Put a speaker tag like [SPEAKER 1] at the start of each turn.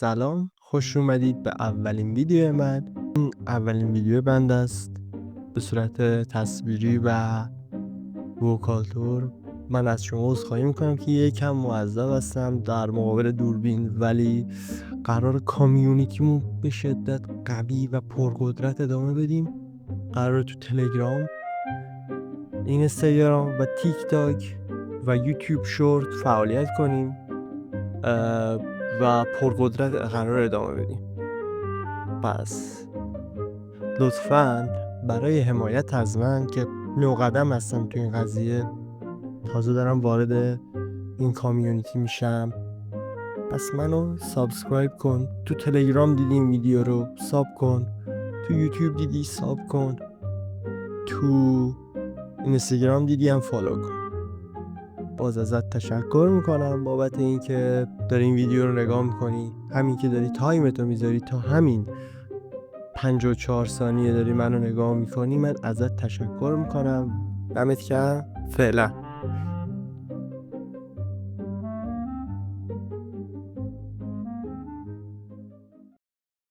[SPEAKER 1] سلام، خوش اومدید به اولین ویدیو من. این اولین ویدیو بند است به صورت تصویری و وکالتور. من از شما عذرخواهی میکنم که یکم معذب هستم در مقابل دوربین، ولی قرار کامیونیتیمون به شدت قوی و پرقدرت ادامه بدیم. قرار تو تلگرام، اینستاگرام و تیک تاک و یوتیوب شورت فعالیت کنیم و پرقدرت قرار ادامه بدیم. پس لطفاً برای حمایت از من که نوقدم هستم تو این قضیه، تازه دارم وارد این کامیونیتی میشم، پس منو سابسکرایب کن. تو تلگرام دیدی این ویدیو رو ساب کن، تو یوتیوب دیدی ساب کن، تو اینستاگرام دیدی هم فالو کن. باز ازت تشکر میکنم بابت این که داری این ویدیو رو نگاه میکنی، همین که داری تایمتو میذاری تا همین 54 ثانیه داری منو نگاه میکنی، من ازت تشکر میکنم. دمت گرم. فعلا.